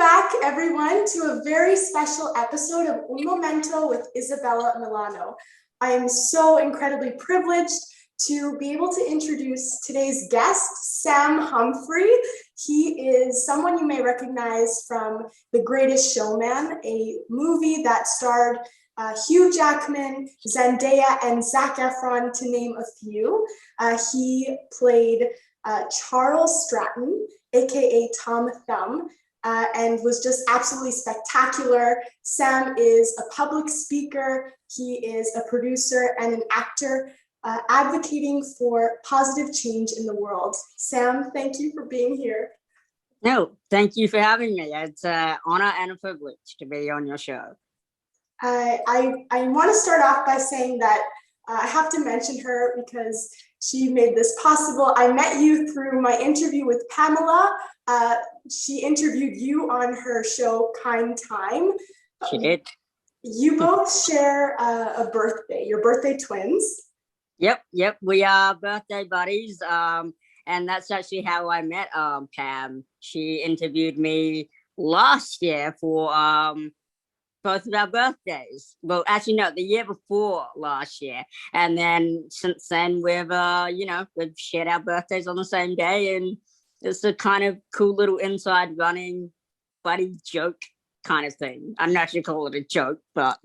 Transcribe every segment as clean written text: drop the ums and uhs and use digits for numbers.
back, everyone, to a very special episode of Momento with Isabella Milano. I am so incredibly privileged to be able to introduce today's guest, Sam Humphrey. He is someone you may recognize from The Greatest Showman, a movie that starred Hugh Jackman, Zendaya, and Zac Efron, to name a few. He played Charles Stratton, aka Tom Thumb, and was just absolutely spectacular. Sam is a public speaker, he is a producer and an actor advocating for positive change in the world. Sam, thank you for being here. No, thank you for having me. It's an honor and a privilege to be on your show. I want to start off by saying that I have to mention her because she made this possible. I met you through my interview with Pamela. She interviewed you on her show, Kind Time. She did. You both share a birthday. You're birthday twins. Yep. We are birthday buddies. And that's actually how I met Pam. She interviewed me last year for both of our birthdays. Well, actually, no, the year before last year. And then since then, we've shared our birthdays on the same day. And it's a kind of cool little inside running buddy joke kind of thing. I'm not actually call it a joke, but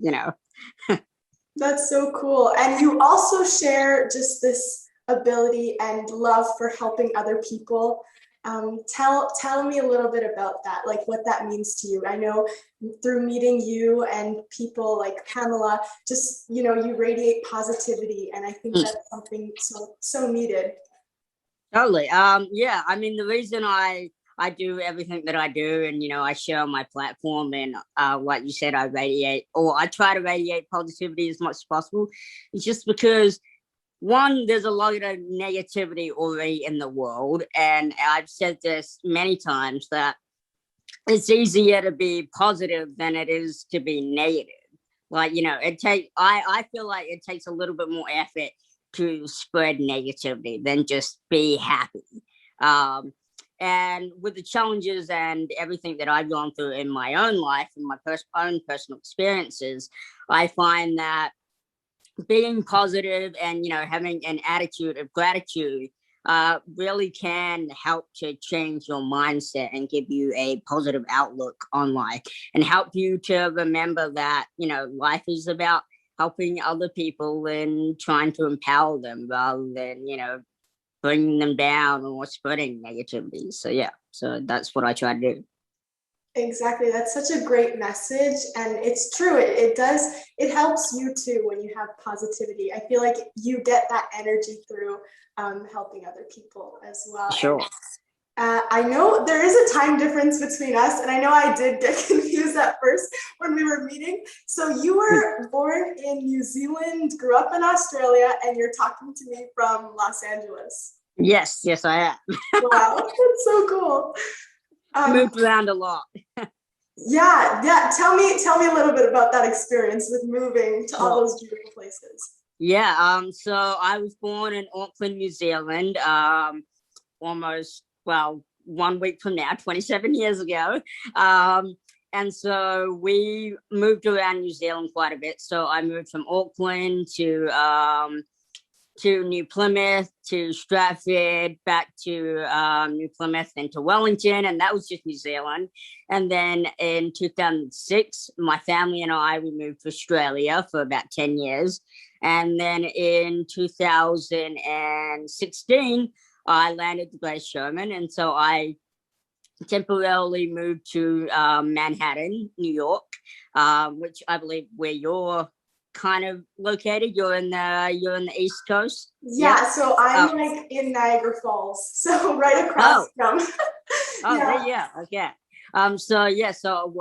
That's so cool. And you also share just this ability and love for helping other people. Tell me a little bit about that, like what that means to you. I know through meeting you and people like Pamela, just, you radiate positivity. And I think that's something so needed. Totally. Yeah, I mean, the reason I do everything that I do and, I share on my platform and like you said, I try to radiate positivity as much as possible. It's just because one, there's a lot of negativity already in the world. And I've said this many times that it's easier to be positive than it is to be negative. Like, I feel like it takes a little bit more effort to spread negativity than just be happy. And with the challenges and everything that I've gone through in my own life and my own personal experiences, I find that being positive and, having an attitude of gratitude really can help to change your mindset and give you a positive outlook on life and help you to remember that, life is about helping other people and trying to empower them rather than, bringing them down or spreading negativity. So that's what I try to do. Exactly. That's such a great message. And it's true. It helps you too when you have positivity. I feel like you get that energy through helping other people as well. Sure. I know there is a time difference between us, and I know I did get confused at first when we were meeting. So you were born in New Zealand, grew up in Australia, and you're talking to me from Los Angeles. Yes, I am. Wow, that's so cool. Moved around a lot. Yeah. Tell me a little bit about that experience with moving to all those beautiful places. Yeah. So I was born in Auckland, New Zealand. Almost 1 week from now, 27 years ago. And so we moved around New Zealand quite a bit. So I moved from Auckland to New Plymouth, to Stratford, back to New Plymouth, then to Wellington, and that was just New Zealand. And then in 2006, my family and we moved to Australia for about 10 years. And then in 2016, I landed the Greatest Showman, and so I temporarily moved to Manhattan, New York, which I believe where you're kind of located. You're in the East Coast. Yeah, so I'm like in Niagara Falls, so right across from. Yeah. Okay. So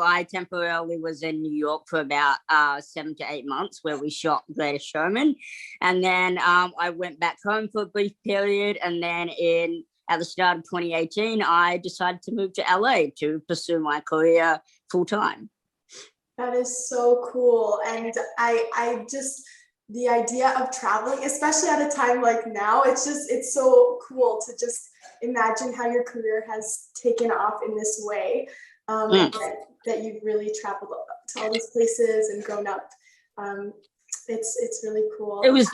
I temporarily was in New York for about 7 to 8 months, where we shot Greatest Showman, and then I went back home for a brief period, and then at the start of 2018, I decided to move to LA to pursue my career full time. That is so cool. And I just, the idea of traveling, especially at a time like now, it's so cool to just imagine how your career has taken off in this way. and that you've really traveled to all these places and grown up. It's really cool. It was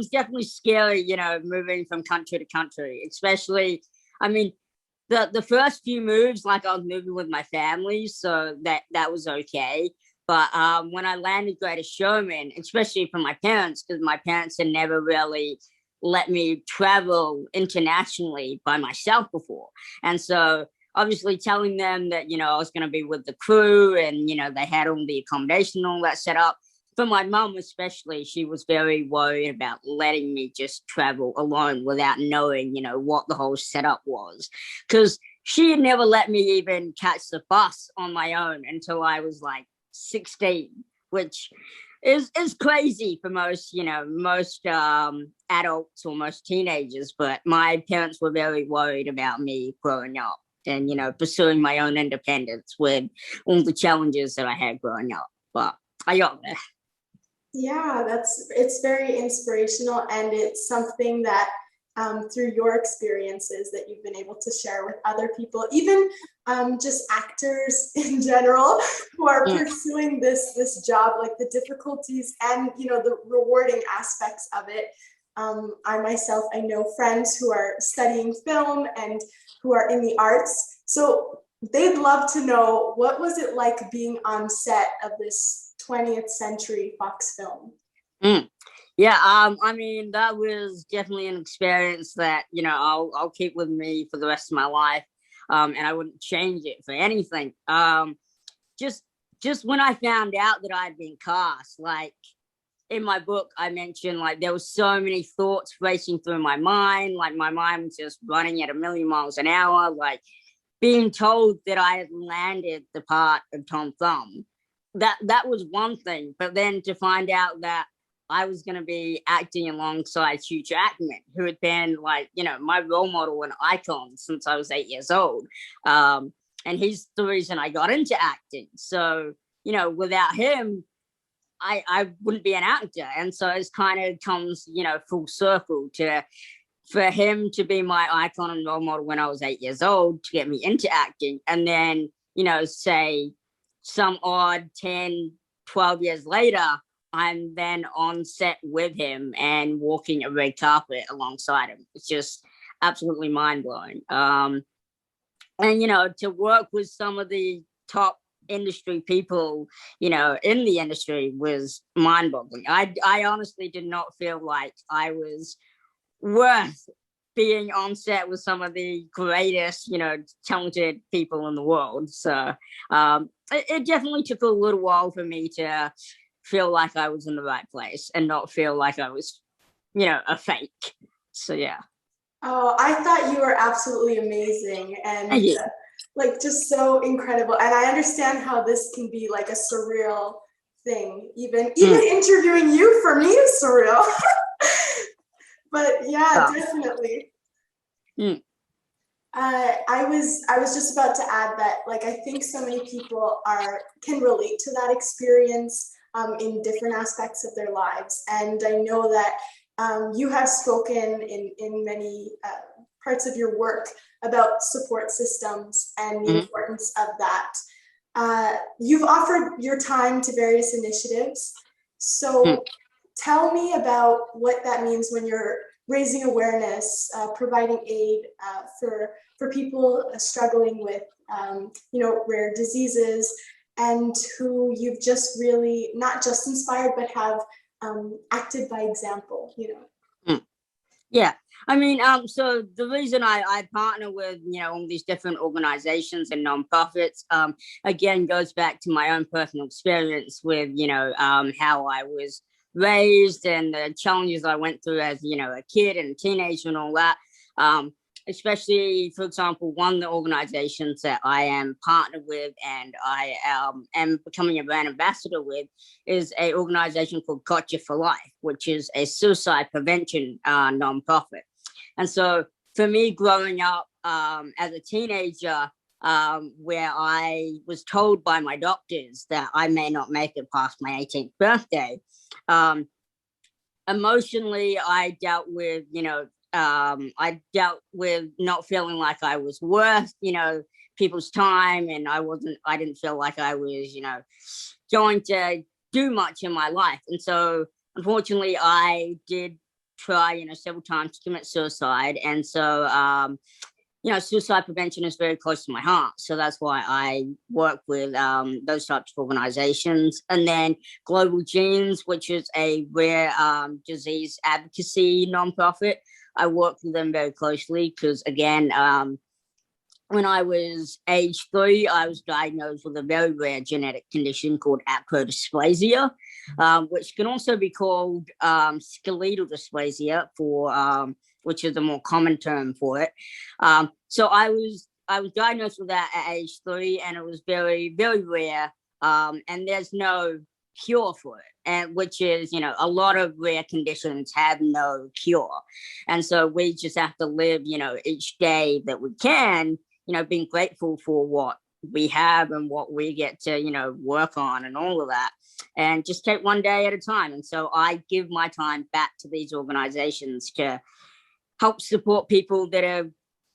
definitely scary, moving from country to country, especially, the first few moves, like I was moving with my family, so that was okay. But when I landed Greatest Showman, especially for my parents, because my parents had never really let me travel internationally by myself before. And so obviously telling them that, I was going to be with the crew and, they had all the accommodation and all that set up. For my mum especially, she was very worried about letting me just travel alone without knowing, what the whole setup was. Because she had never let me even catch the bus on my own until I was like 16, which is crazy for most adults or most teenagers. But my parents were very worried about me growing up and, pursuing my own independence with all the challenges that I had growing up. But I got there. Yeah, it's very inspirational, and it's something that through your experiences that you've been able to share with other people, even just actors in general who are pursuing this job, like the difficulties and the rewarding aspects of it. I know friends who are studying film and who are in the arts, so they'd love to know, what was it like being on set of this 20th century Fox film? Yeah, that was definitely an experience that, I'll keep with me for the rest of my life. And I wouldn't change it for anything. Just when I found out that I'd been cast, like in my book, I mentioned, like, there was so many thoughts racing through my mind. Like, my mind was just running at 1,000,000 miles an hour, like being told that I had landed the part of Tom Thumb. That was one thing, but then to find out that I was going to be acting alongside Hugh Jackman, who had been like, my role model and icon since I was 8 years old. And he's the reason I got into acting. So, without him, I wouldn't be an actor. And so it's kind of comes, full circle for him to be my icon and role model when I was 8 years old to get me into acting. And then, say some odd 10, 12 years later, I'm then on set with him and walking a red carpet alongside him. It's just absolutely mind-blowing. And, to work with some of the top industry people, in the industry was mind-boggling. I honestly did not feel like I was worth being on set with some of the greatest, talented people in the world. So it definitely took a little while for me to feel like I was in the right place and not feel like I was, a fake. So, yeah. Oh, I thought you were absolutely amazing and like just so incredible. And I understand how this can be like a surreal thing. Even interviewing you for me is surreal. But yeah, definitely. I was just about to add that, like, I think so many people can relate to that experience in different aspects of their lives, and I know that you have spoken in many parts of your work about support systems and the importance of that. You've offered your time to various initiatives, so tell me about what that means when you're raising awareness, providing aid for people struggling with rare diseases, and who you've just really not just inspired but have acted by example. Yeah, so the reason I partner with all these different organizations and nonprofits again goes back to my own personal experience with how I was raised and the challenges I went through as a kid and a teenager and all that. Especially, for example, one of the organizations that I am partnered with and I am becoming a brand ambassador with is an organization called Gotcha for Life, which is a suicide prevention nonprofit. And so for me, growing up as a teenager, where I was told by my doctors that I may not make it past my 18th birthday, emotionally, I dealt with, I dealt with not feeling like I was worth, people's time, and I didn't feel like I was, going to do much in my life. And so unfortunately I did try, several times to commit suicide. And so, suicide prevention is very close to my heart. So that's why I work with those types of organizations. And then Global Genes, which is a rare disease advocacy nonprofit. I work with them very closely because, again, when I was age 3, I was diagnosed with a very rare genetic condition called acrodysplasia, which can also be called skeletal dysplasia, which is a more common term for it. So I was diagnosed with that at age 3, and it was very, very rare. And there's no cure for it, and which is, a lot of rare conditions have no cure. And so we just have to live, each day that we can, being grateful for what we have and what we get to, work on and all of that, and just take one day at a time. And so I give my time back to these organizations to help support people that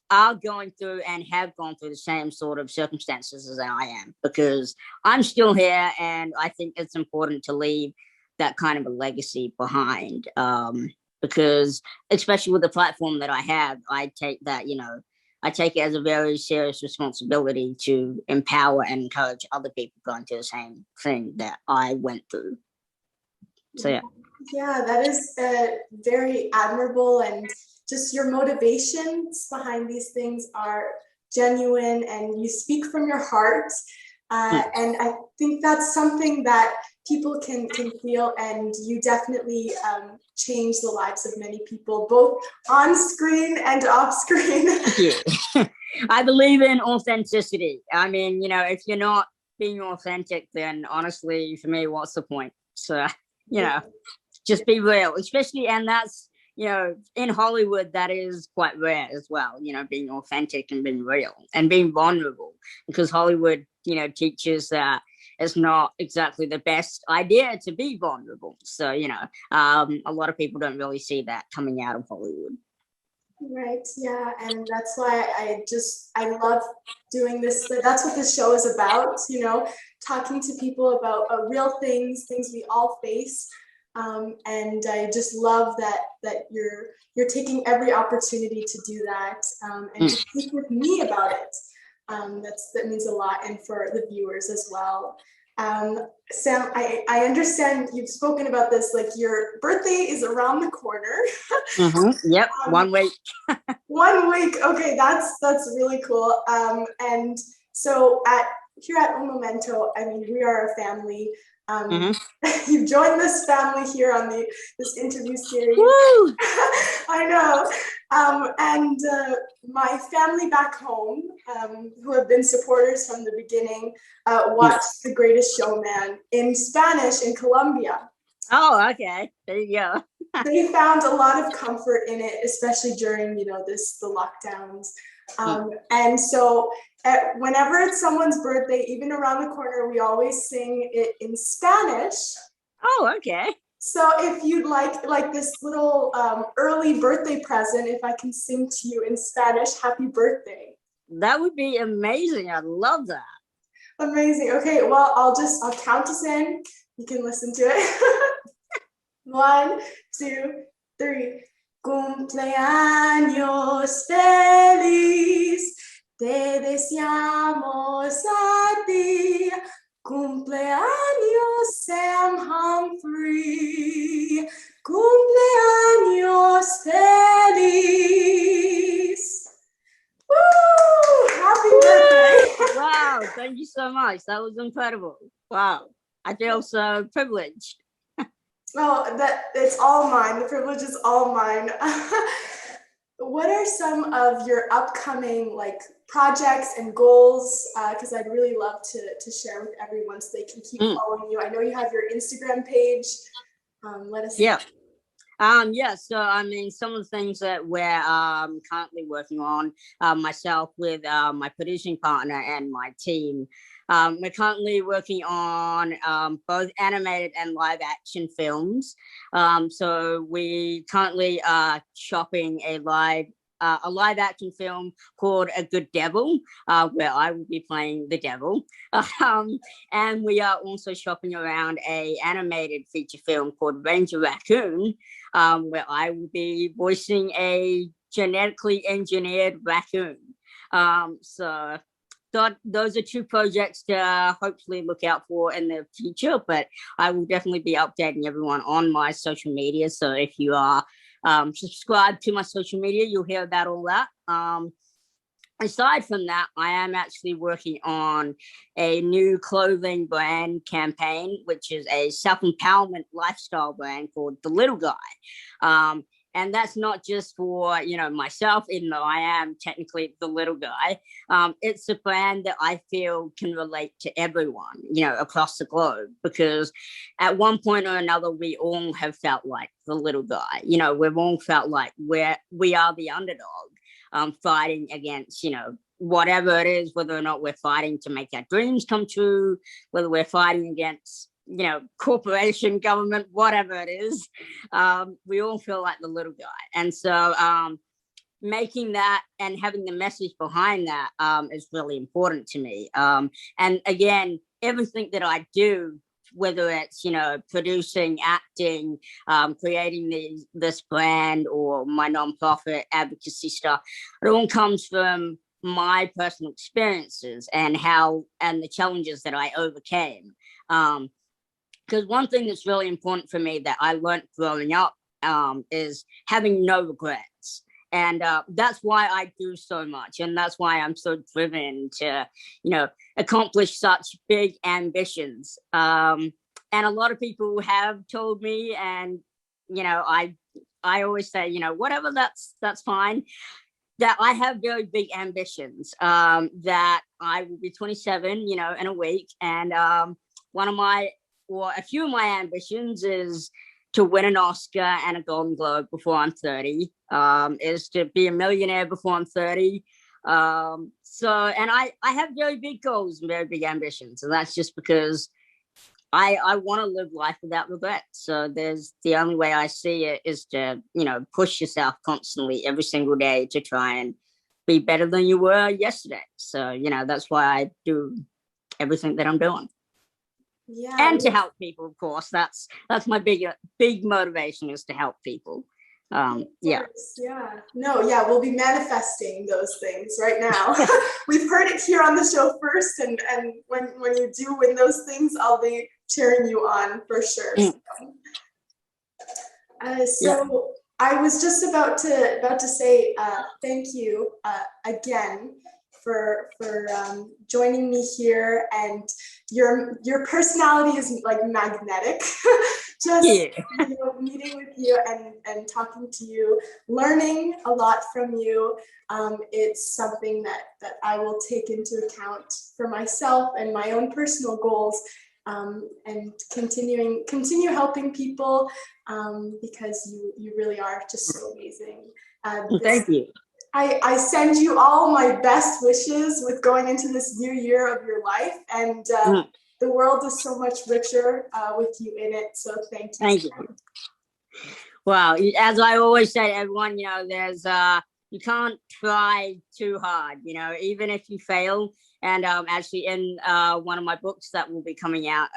are going through and have gone through the same sort of circumstances as I am, because I'm still here, and I think it's important to leave that kind of a legacy behind, because especially with the platform that I have, I take that, I take it as a very serious responsibility to empower and encourage other people going through the same thing that I went through. So, yeah. Yeah, that is very admirable, and just your motivations behind these things are genuine, and you speak from your heart. And I think that's something that people can feel, and you definitely change the lives of many people, both on screen and off screen. Yeah. I believe in authenticity. I mean, if you're not being authentic, then honestly, for me, what's the point? So, just be real, especially, and that's, in Hollywood, that is quite rare as well, being authentic and being real and being vulnerable, because Hollywood, teaches that it's not exactly the best idea to be vulnerable. So, a lot of people don't really see that coming out of Hollywood. Right. Yeah. And that's why I love doing this. That's what this show is about, talking to people about real things we all face. And I just love that you're taking every opportunity to do that, and to speak with me about it. That means a lot, and for the viewers as well. Sam, I understand you've spoken about this, like your birthday is around the corner. Yep, 1 week. 1 week. Okay, that's really cool. And so here at Momento, I mean, we are a family. You've joined this family here on this interview series. Woo! I know. And my family back home, who have been supporters from the beginning, watched The Greatest Showman in Spanish in Colombia. Oh, okay. There you go. They found a lot of comfort in it, especially during, the lockdowns. And so whenever it's someone's birthday, even around the corner, we always sing it in Spanish. Oh, okay. So if you'd like this little early birthday present, if I can sing to you in Spanish, happy birthday. That would be amazing. I'd love that. Amazing. Okay, well, I'll count us in. You can listen to it. 1, 2, 3. Cumpleaños feliz, te deseamos a ti. Cumpleaños Sam Humphrey. Cumpleaños feliz. Woo! Happy birthday. Wow, thank you so much. That was incredible. Wow. I feel so privileged. Oh, it's all mine. The privilege is all mine. What are some of your upcoming projects and goals? Because I'd really love to share with everyone so they can keep following you. I know you have your Instagram page. Let us know. Yeah. Yeah, so I mean, some of the things that we're currently working on, myself with my producing partner and my team, we're currently working on both animated and live action films. So we currently are shopping a live action film called A Good Devil, where I will be playing the devil. And we are also shopping around a animated feature film called Ranger Raccoon, where I will be voicing a genetically engineered raccoon. So those are two projects to hopefully look out for in the future, but I will definitely be updating everyone on my social media. So if you are subscribed to my social media, you'll hear about all that. Aside from that, I am actually working on a new clothing brand campaign, which is a self-empowerment lifestyle brand called The Little Guy. And that's not just for, myself, even though I am technically the little guy. It's a brand that I feel can relate to everyone, across the globe, because at one point or another, we all have felt like the little guy. We've all felt like we are the underdog, fighting against, whatever it is, whether or not we're fighting to make our dreams come true, whether we're fighting against, corporation, government, whatever it is. We all feel like the little guy. And so making that and having the message behind that is really important to me. And again, everything that I do, whether it's, producing, acting, creating this brand or my nonprofit advocacy stuff, it all comes from my personal experiences and the challenges that I overcame. Because one thing that's really important for me that I learned growing up is having no regrets. And that's why I do so much. And that's why I'm so driven to, accomplish such big ambitions. And a lot of people have told me, and, I always say, whatever, that's fine, that I have very big ambitions, that I will be 27, in a week. And a few of my ambitions is to win an Oscar and a Golden Globe before I'm 30, is to be a millionaire before I'm 30. And I have very big goals and very big ambitions. And that's just because I want to live life without regret. So the only way I see it is to, push yourself constantly every single day to try and be better than you were yesterday. So, that's why I do everything that I'm doing. Yeah. And to help people, of course. That's my big motivation, is to help people. Yeah. We'll be manifesting those things right now. We've heard it here on the show first, and when you do win those things, I'll be cheering you on for sure. So I was just about to say thank you again for joining me here, and your personality is like magnetic. Just meeting with you and talking to you, learning a lot from you. It's something that I will take into account for myself and my own personal goals, and continue helping people, because you really are just so amazing. Thank you. I send you all my best wishes with going into this new year of your life, and the world is so much richer with you in it. So thank you. Thank you. Well, as I always say to everyone, there's you can't try too hard, even if you fail. And actually, in one of my books that will be coming out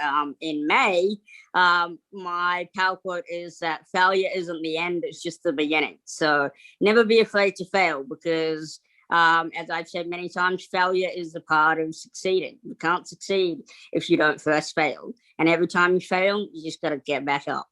in May, my power quote is that failure isn't the end, it's just the beginning. So never be afraid to fail, because as I've said many times, failure is a part of succeeding. You can't succeed if you don't first fail. And every time you fail, you just got to get back up.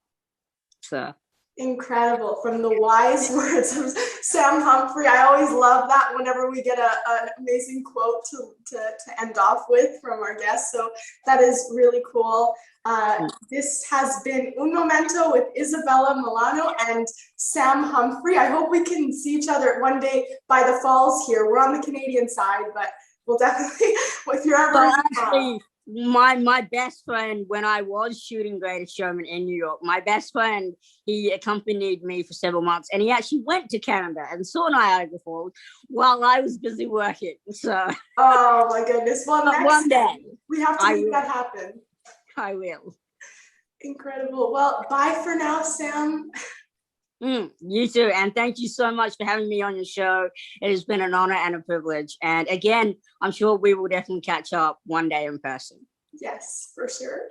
So. Incredible. From the wise words of Sam Humphrey. I always love that whenever we get an amazing quote to end off with from our guests. So that is really cool. This has been Un Momento with Isabella Milano and Sam Humphrey. I hope we can see each other one day by the falls here. We're on the Canadian side, but we'll definitely, if you're ever my best friend, when I was shooting Greatest Showman in New York, my best friend, he accompanied me for several months, and he actually went to Canada and saw Niagara Falls while I was busy working. So, Oh my goodness. Well, but next one day time we have to I make will. that happen. I will. Incredible. Well, bye for now, Sam. You too. And thank you so much for having me on your show. It has been an honor and a privilege. And again, I'm sure we will definitely catch up one day in person. Yes, for sure.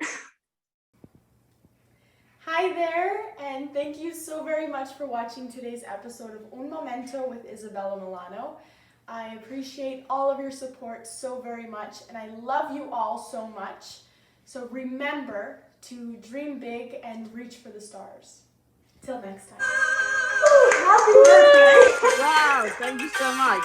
Hi there, and thank you so very much for watching today's episode of Un Momento with Isabella Milano. I appreciate all of your support so very much, and I love you all so much. So remember to dream big and reach for the stars. Till next time. Happy birthday! Wow, thank you so much.